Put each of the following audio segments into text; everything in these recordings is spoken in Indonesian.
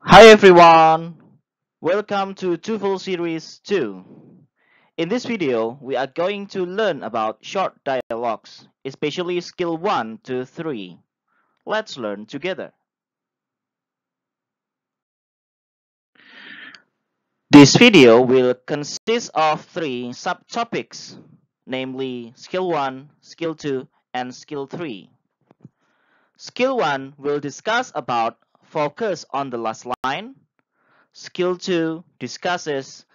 Hi everyone! Welcome to TOEFL Series 2. In this video, we are going to learn about short dialogues, especially skill 1 to 3. Let's learn together. This video will consist of 3 subtopics, namely skill 1, skill 2, and skill 3. Skill 1 will discuss about focus on the last line. Skill 2 discusses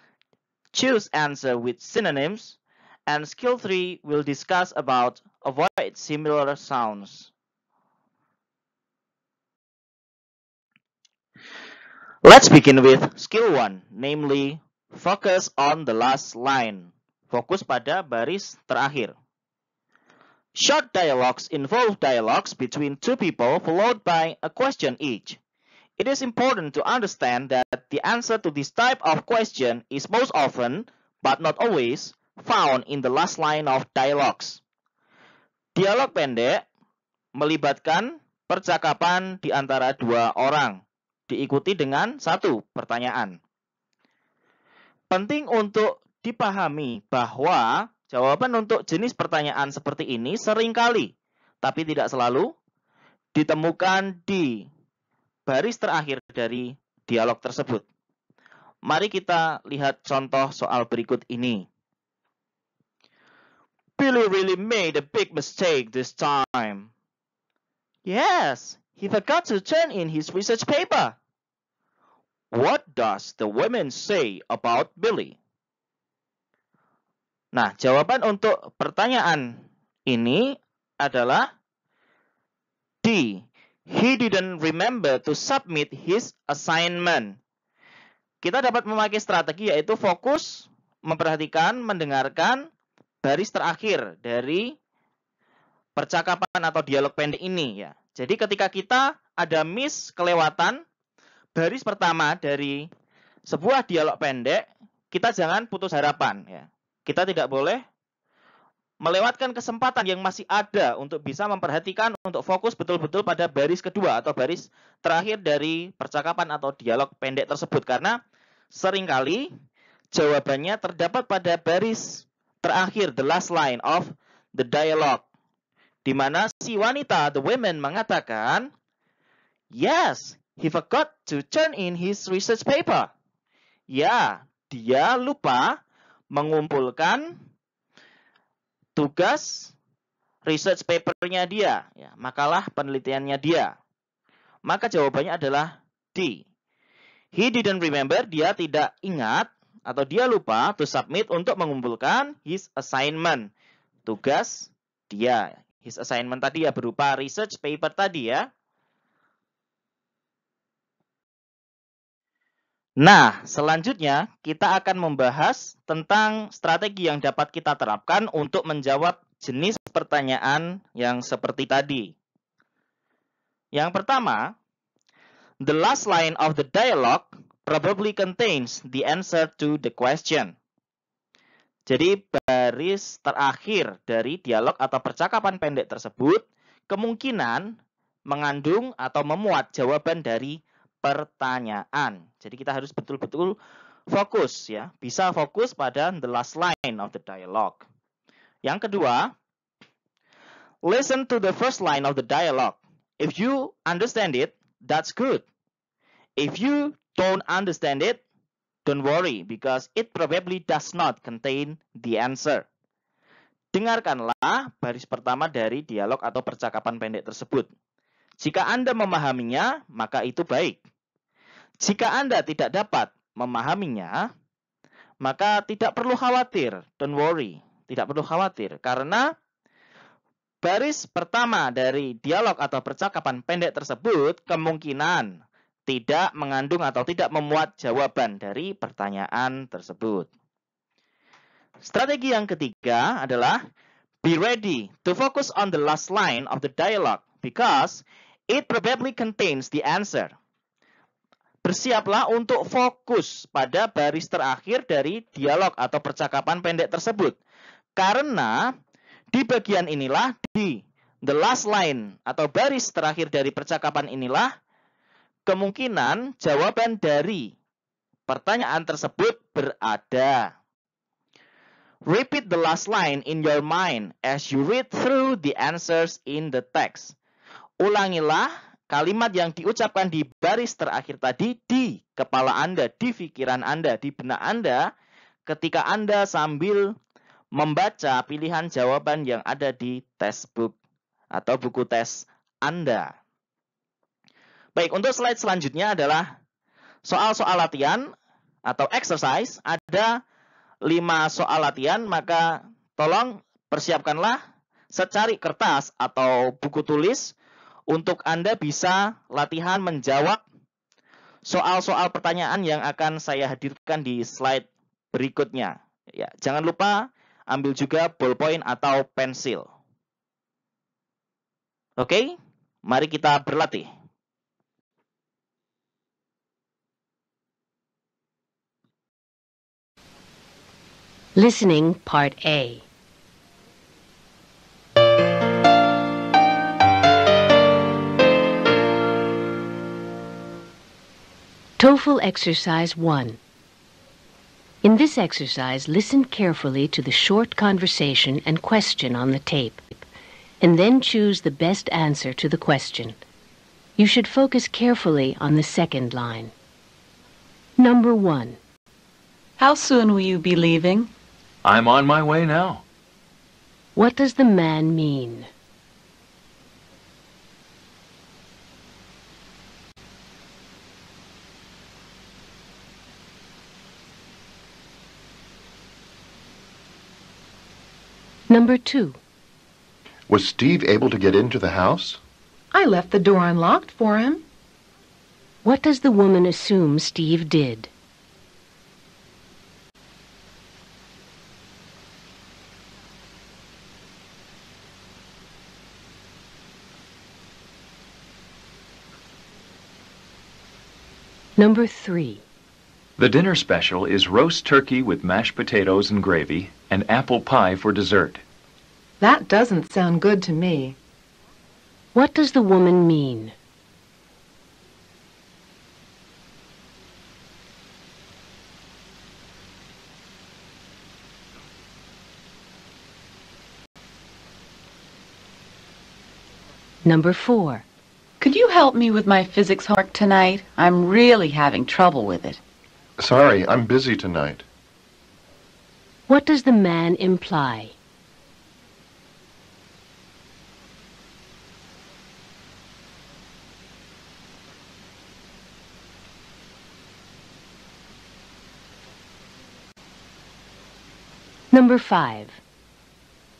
choose answer with synonyms, and skill 3 will discuss about avoid similar sounds. Let's begin with skill 1, namely focus on the last line. Fokus pada baris terakhir. Short dialogues involve dialogues between two people followed by a question each. It is important to understand that the answer to this type of question is most often, but not always, found in the last line of dialogues. Dialog pendek melibatkan percakapan di antara dua orang, diikuti dengan satu pertanyaan. Penting untuk dipahami bahwa jawaban untuk jenis pertanyaan seperti ini seringkali, tapi tidak selalu, ditemukan di baris terakhir dari dialog tersebut. Mari kita lihat contoh soal berikut ini. Billy really made a big mistake this time. Yes, he forgot to turn in his research paper. What does the women say about Billy? Nah, jawaban untuk pertanyaan ini adalah D. He didn't remember to submit his assignment. Kita dapat memakai strategi yaitu fokus, memperhatikan, mendengarkan baris terakhir dari percakapan atau dialog pendek ini ya. Jadi ketika kita ada miss, kelewatan baris pertama dari sebuah dialog pendek, kita jangan putus harapan ya. Kita tidak boleh melewatkan kesempatan yang masih ada untuk bisa memperhatikan untuk fokus betul-betul pada baris kedua atau baris terakhir dari percakapan atau dialog pendek tersebut karena seringkali jawabannya terdapat pada baris terakhir, the last line of the dialogue, di mana si wanita, the woman, mengatakan, yes, he forgot to turn in his research paper. Ya, dia lupa mengumpulkan tugas research paper-nya dia, ya, makalah penelitiannya dia. Maka jawabannya adalah D. He didn't remember, dia tidak ingat atau dia lupa to submit untuk mengumpulkan his assignment, tugas dia. His assignment tadi ya berupa research paper tadi ya. Nah, selanjutnya kita akan membahas tentang strategi yang dapat kita terapkan untuk menjawab jenis pertanyaan yang seperti tadi. Yang pertama, the last line of the dialogue probably contains the answer to the question. Jadi baris terakhir dari dialog atau percakapan pendek tersebut kemungkinan mengandung atau memuat jawaban dari pertanyaan. Jadi kita harus betul-betul fokus ya, bisa fokus pada the last line of the dialogue. Yang kedua, listen to the first line of the dialogue. If you understand it, that's good. If you don't understand it, don't worry because it probably does not contain the answer. Dengarkanlah baris pertama dari dialog atau percakapan pendek tersebut. Jika Anda memahaminya, maka itu baik. Jika Anda tidak dapat memahaminya, maka tidak perlu khawatir. Don't worry. Tidak perlu khawatir. Karena baris pertama dari dialog atau percakapan pendek tersebut kemungkinan tidak mengandung atau tidak memuat jawaban dari pertanyaan tersebut. Strategi yang ketiga adalah be ready to focus on the last line of the dialogue because it probably contains the answer. Bersiaplah untuk fokus pada baris terakhir dari dialog atau percakapan pendek tersebut. Karena di bagian inilah, di the last line atau baris terakhir dari percakapan inilah, kemungkinan jawaban dari pertanyaan tersebut berada. Repeat the last line in your mind as you read through the answers in the text. Ulangilah kalimat yang diucapkan di baris terakhir tadi di kepala Anda, di pikiran Anda, di benak Anda ketika Anda sambil membaca pilihan jawaban yang ada di textbook atau buku tes Anda. Baik, untuk slide selanjutnya adalah soal-soal latihan atau exercise. Ada 5 soal latihan, maka tolong persiapkanlah secari kertas atau buku tulis untuk Anda bisa latihan menjawab soal-soal pertanyaan yang akan saya hadirkan di slide berikutnya. Ya, jangan lupa ambil juga ballpoint atau pensil. Oke, mari kita berlatih. Listening Part A. TOEFL Exercise 1. In this exercise, listen carefully to the short conversation and question on the tape, and then choose the best answer to the question. You should focus carefully on the second line. Number 1. How soon will you be leaving? I'm on my way now. What does the man mean? Number 2. Was Steve able to get into the house? I left the door unlocked for him. What does the woman assume Steve did? Number 3. The dinner special is roast turkey with mashed potatoes and gravy and apple pie for dessert. That doesn't sound good to me. What does the woman mean? Number 4. Could you help me with my physics homework tonight? I'm really having trouble with it. Sorry, I'm busy tonight. What does the man imply? Number 5.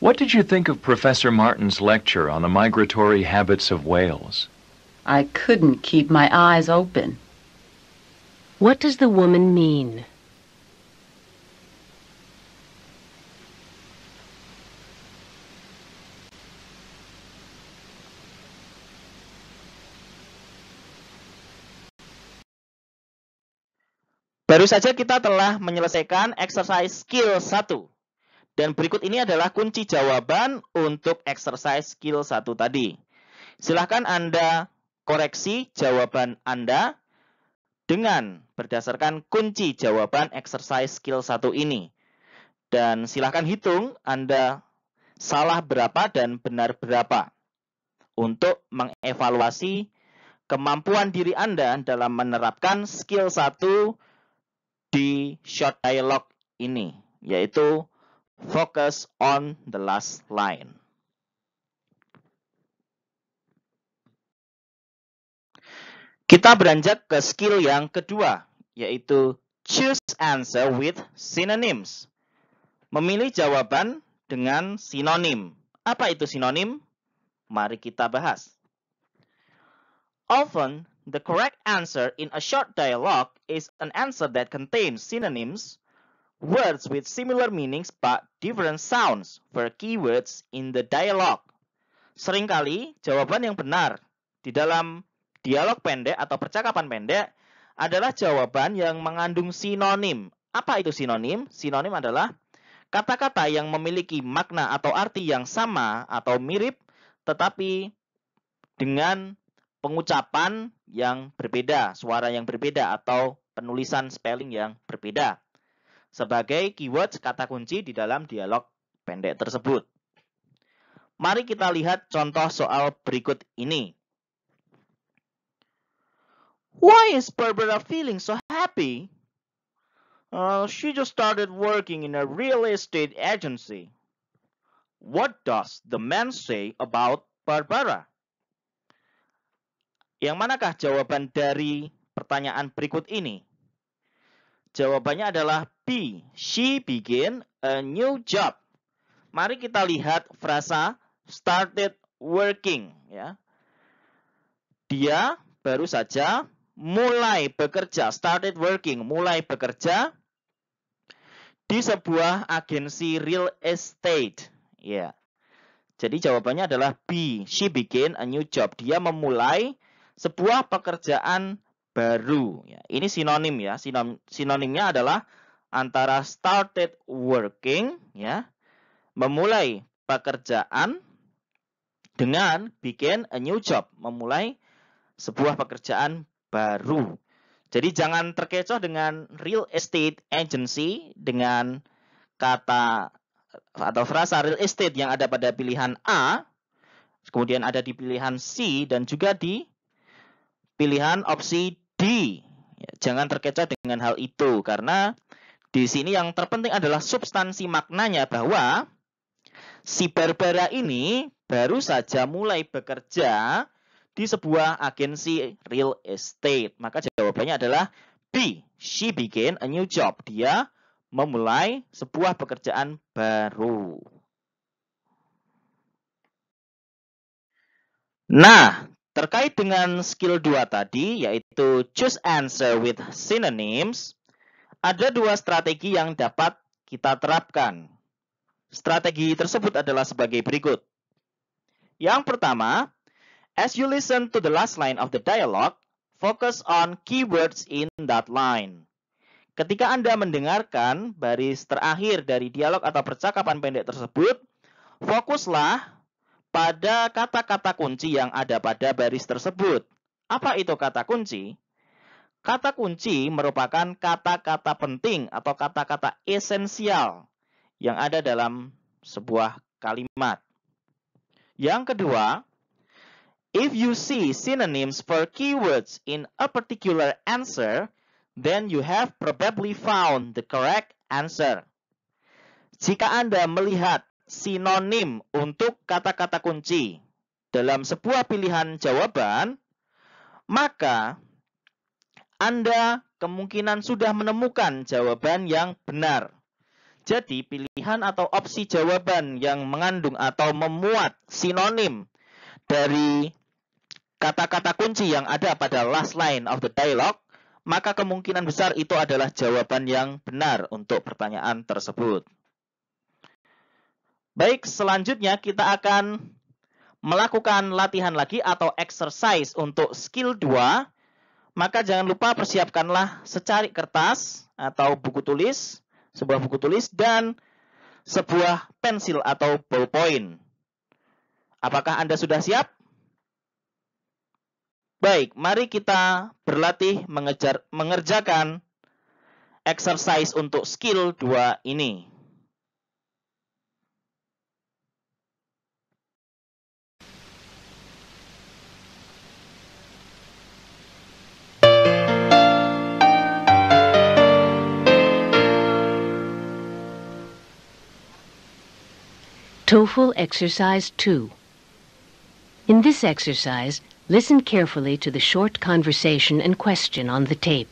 What did you think of Professor Martin's lecture on the migratory habits of whales? I couldn't keep my eyes open. What does the woman mean? Baru saja kita telah menyelesaikan exercise skill 1. Dan berikut ini adalah kunci jawaban untuk exercise skill 1 tadi. Silahkan Anda koreksi jawaban Anda dengan berdasarkan kunci jawaban exercise skill 1 ini. Dan silahkan hitung Anda salah berapa dan benar berapa untuk mengevaluasi kemampuan diri Anda dalam menerapkan skill 1 di short dialogue ini, yaitu focus on the last line. Kita beranjak ke skill yang kedua, yaitu choose answer with synonyms. Memilih jawaban dengan sinonim. Apa itu sinonim? Mari kita bahas. Often, the correct answer in a short dialogue is an answer that contains synonyms, words with similar meanings but different sounds for keywords in the dialogue. Seringkali, jawaban yang benar di dalam dialog pendek atau percakapan pendek adalah jawaban yang mengandung sinonim. Apa itu sinonim? Sinonim adalah kata-kata yang memiliki makna atau arti yang sama atau mirip, tetapi dengan pengucapan yang berbeda, suara yang berbeda, atau penulisan spelling yang berbeda sebagai keywords kata kunci di dalam dialog pendek tersebut. Mari kita lihat contoh soal berikut ini. Why is Barbara feeling so happy? She just started working in a real estate agency. What does the man say about Barbara? Yang manakah jawaban dari pertanyaan berikut ini? Jawabannya adalah B. She began a new job. Mari kita lihat frasa started working. Ya. Dia baru saja mulai bekerja, started working, mulai bekerja di sebuah agensi real estate. Ya. Jadi jawabannya adalah B. She began a new job. Dia memulai sebuah pekerjaan baru. Ya, ini sinonim ya. Sinonimnya adalah antara started working, ya, memulai pekerjaan, dengan begin a new job, memulai sebuah pekerjaan baru. Jadi jangan terkecoh dengan real estate agency dengan kata atau frasa real estate yang ada pada pilihan A, kemudian ada di pilihan C, dan juga di pilihan opsi D. Ya, jangan terkecoh dengan hal itu, karena di sini yang terpenting adalah substansi maknanya, bahwa si Barbara ini baru saja mulai bekerja di sebuah agensi real estate. Maka jawabannya adalah B. She began a new job. Dia memulai sebuah pekerjaan baru. Nah, terkait dengan skill 2 tadi, yaitu choose answer with synonyms, ada dua strategi yang dapat kita terapkan. Strategi tersebut adalah sebagai berikut. Yang pertama, as you listen to the last line of the dialogue, focus on keywords in that line. Ketika Anda mendengarkan baris terakhir dari dialog atau percakapan pendek tersebut, fokuslah pada kata-kata kunci yang ada pada baris tersebut. Apa itu kata kunci? Kata kunci merupakan kata-kata penting atau kata-kata esensial yang ada dalam sebuah kalimat. Yang kedua, if you see synonyms for keywords in a particular answer, then you have probably found the correct answer. Jika Anda melihat sinonim untuk kata-kata kunci dalam sebuah pilihan jawaban, maka Anda kemungkinan sudah menemukan jawaban yang benar. Jadi, pilihan atau opsi jawaban yang mengandung atau memuat sinonim dari kata-kata kunci yang ada pada last line of the dialogue, maka kemungkinan besar itu adalah jawaban yang benar untuk pertanyaan tersebut. Baik, selanjutnya kita akan melakukan latihan lagi atau exercise untuk skill 2. Maka jangan lupa persiapkanlah secari kertas atau buku tulis, sebuah buku tulis, dan sebuah pensil atau ballpoint. Apakah Anda sudah siap? Baik, mari kita berlatih mengerjakan exercise untuk skill 2 ini. TOEFL Exercise 2. In this exercise, listen carefully to the short conversation and question on the tape,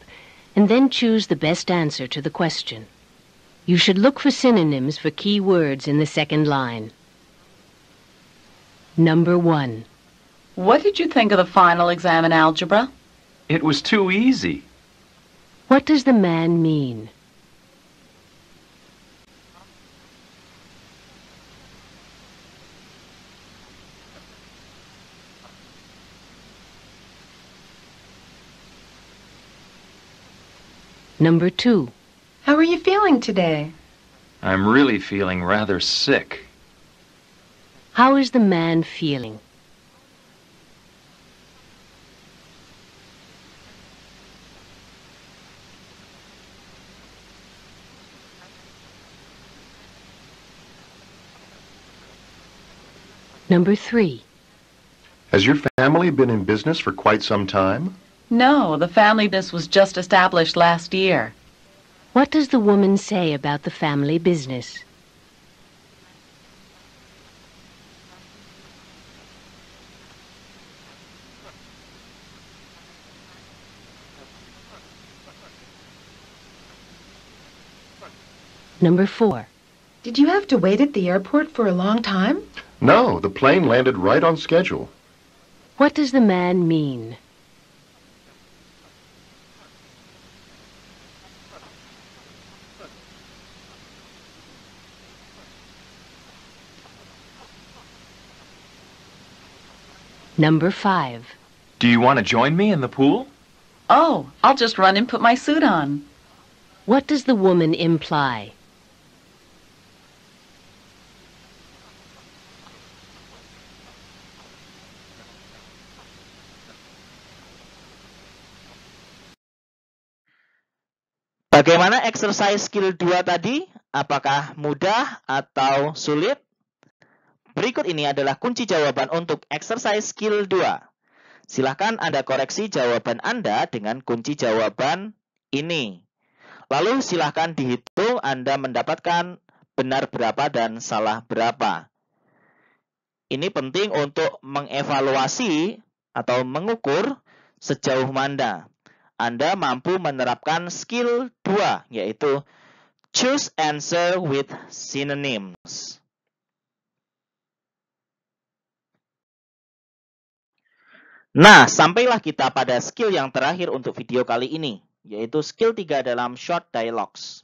and then choose the best answer to the question. You should look for synonyms for key words in the second line. Number 1. What did you think of the final exam in algebra? It was too easy. What does the man mean? Number 2. How are you feeling today? I'm really feeling rather sick. How is the man feeling? Number 3. Has your family been in business for quite some time? No, the family business was just established last year. What does the woman say about the family business? Number 4. Did you have to wait at the airport for a long time? No, the plane landed right on schedule. What does the man mean? Number 5. Do you want to join me in the pool? Oh, I'll just run and put my suit on. What does the woman imply? Bagaimana exercise skill 2 tadi? Apakah mudah atau sulit? Berikut ini adalah kunci jawaban untuk exercise skill 2. Silahkan Anda koreksi jawaban Anda dengan kunci jawaban ini. Lalu silahkan dihitung Anda mendapatkan benar berapa dan salah berapa. Ini penting untuk mengevaluasi atau mengukur sejauh mana Anda mampu menerapkan skill 2, yaitu choose answer with synonyms. Nah, sampailah kita pada skill yang terakhir untuk video kali ini, yaitu skill 3 dalam short dialogues,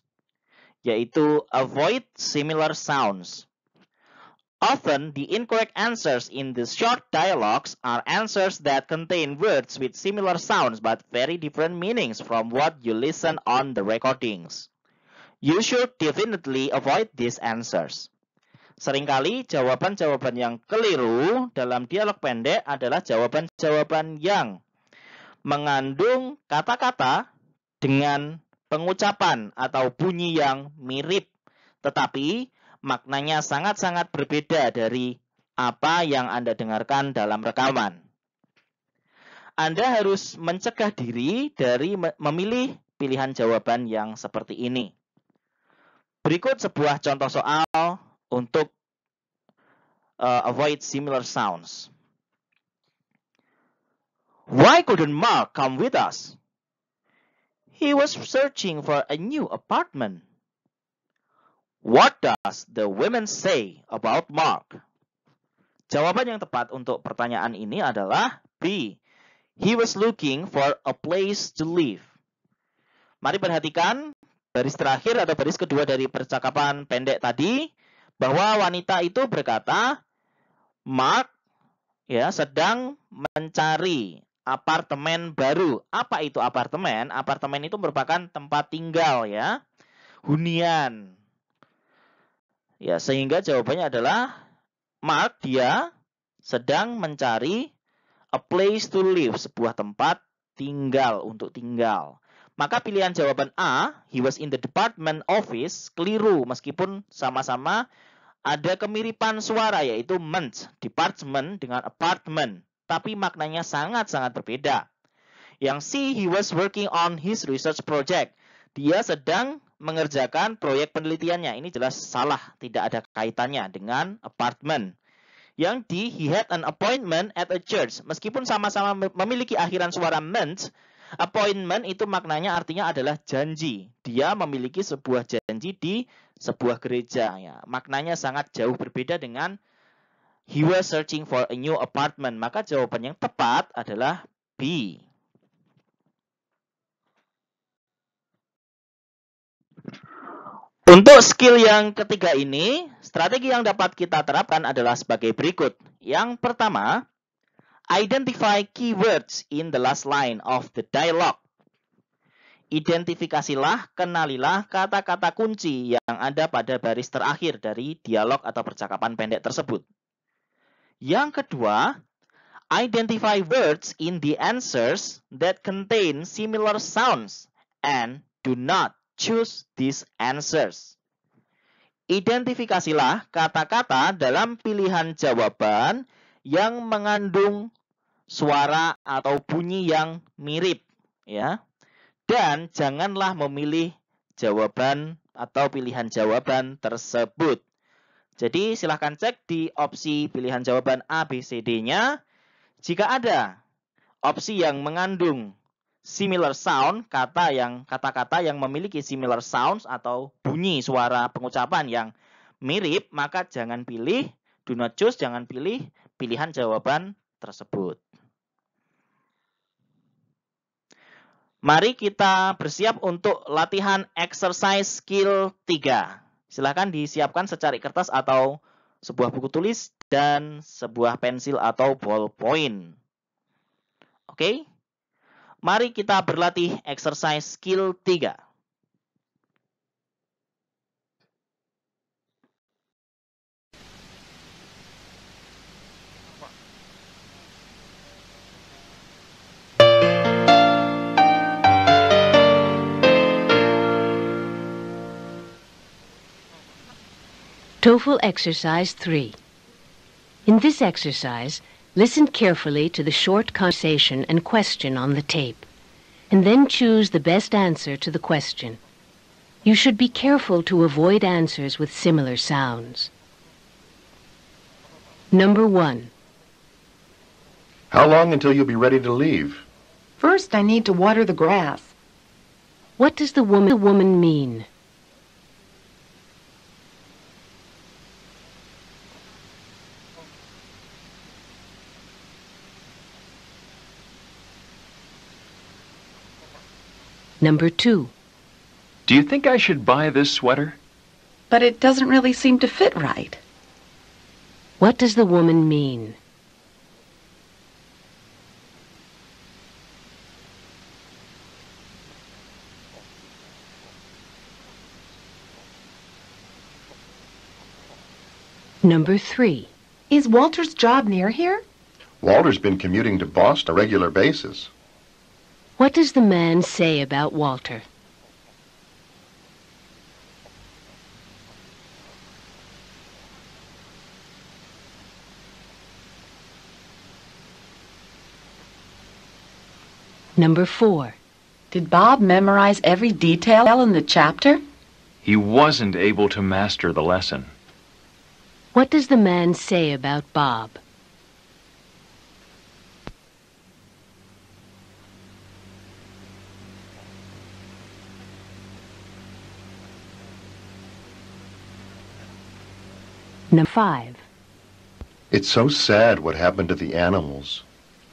yaitu avoid similar sounds. Often, the incorrect answers in the short dialogues are answers that contain words with similar sounds but very different meanings from what you listen on the recordings. You should definitely avoid these answers. Seringkali jawaban-jawaban yang keliru dalam dialog pendek adalah jawaban-jawaban yang mengandung kata-kata dengan pengucapan atau bunyi yang mirip, tetapi maknanya sangat-sangat berbeda dari apa yang Anda dengarkan dalam rekaman. Anda harus mencegah diri dari memilih pilihan jawaban yang seperti ini. Berikut sebuah contoh soal untuk avoid similar sounds. Why couldn't Mark come with us? He was searching for a new apartment. What does the women say about Mark? Jawaban yang tepat untuk pertanyaan ini adalah B. He was looking for a place to live. Mari perhatikan baris terakhir atau baris kedua dari percakapan pendek tadi, bahwa wanita itu berkata, Mark sedang mencari apartemen baru. Apa itu apartemen? Apartemen itu merupakan tempat tinggal, hunian. Sehingga jawabannya adalah Mark dia sedang mencari a place to live, sebuah tempat tinggal, untuk tinggal. Maka pilihan jawaban A, he was in the department office, keliru meskipun sama-sama ada kemiripan suara, yaitu ment, department dengan apartment, tapi maknanya sangat-sangat berbeda. Yang C, he was working on his research project. Dia sedang mengerjakan proyek penelitiannya. Ini jelas salah, tidak ada kaitannya dengan apartment. Yang D, he had an appointment at a church. Meskipun sama-sama memiliki akhiran suara ment, appointment itu maknanya artinya adalah janji. Dia memiliki sebuah janji di sebuah gereja. Maknanya sangat jauh berbeda dengan he was searching for a new apartment. Maka jawaban yang tepat adalah B. Untuk skill yang ketiga ini, strategi yang dapat kita terapkan adalah sebagai berikut. Yang pertama, identify keywords in the last line of the dialogue. Identifikasilah, kenalilah kata-kata kunci yang ada pada baris terakhir dari dialog atau percakapan pendek tersebut. Yang kedua, identify words in the answers that contain similar sounds and do not choose these answers. identifikasilah kata-kata dalam pilihan jawaban yang mengandung suara atau bunyi yang mirip, ya. Dan janganlah memilih jawaban atau pilihan jawaban tersebut. Jadi silahkan cek di opsi pilihan jawaban A, B, C, D-nya. Jika ada opsi yang mengandung similar sound, kata-kata yang memiliki similar sounds atau bunyi suara pengucapan yang mirip, maka jangan pilih, do not choose, jangan pilih pilihan jawaban tersebut. Mari kita bersiap untuk latihan exercise skill 3. Silakan disiapkan secari kertas atau sebuah buku tulis dan sebuah pensil atau ballpoint. Oke? Mari kita berlatih exercise skill 3. TOEFL Exercise 3. In this exercise, listen carefully to the short conversation and question on the tape, and then choose the best answer to the question. You should be careful to avoid answers with similar sounds. Number 1. How long until you'll be ready to leave? First, I need to water the grass. What does the woman mean? Number 2. Do you think I should buy this sweater? But it doesn't really seem to fit right. What does the woman mean? Number 3. Is Walter's job near here? Walter's been commuting to Boston on a regular basis. What does the man say about Walter? Number 4. Did Bob memorize every detail in the chapter? He wasn't able to master the lesson. What does the man say about Bob? Number 5. It's so sad what happened to the animals.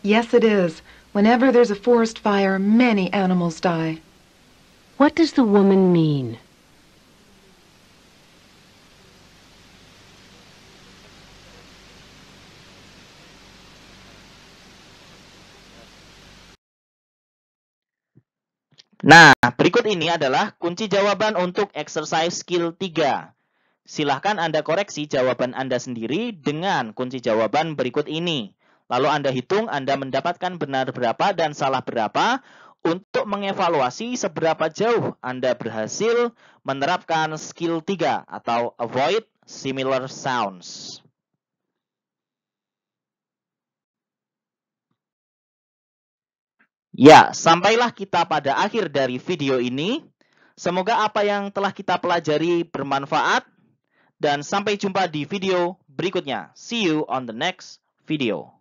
Yes, it is. Whenever there's a forest fire, many animals die. What does the woman mean? Nah, berikut ini adalah kunci jawaban untuk exercise skill 3. Silahkan Anda koreksi jawaban Anda sendiri dengan kunci jawaban berikut ini. Lalu Anda hitung Anda mendapatkan benar berapa dan salah berapa untuk mengevaluasi seberapa jauh Anda berhasil menerapkan skill 3 atau avoid similar sounds. Ya, sampailah kita pada akhir dari video ini. Semoga apa yang telah kita pelajari bermanfaat. Dan sampai jumpa di video berikutnya. See you on the next video.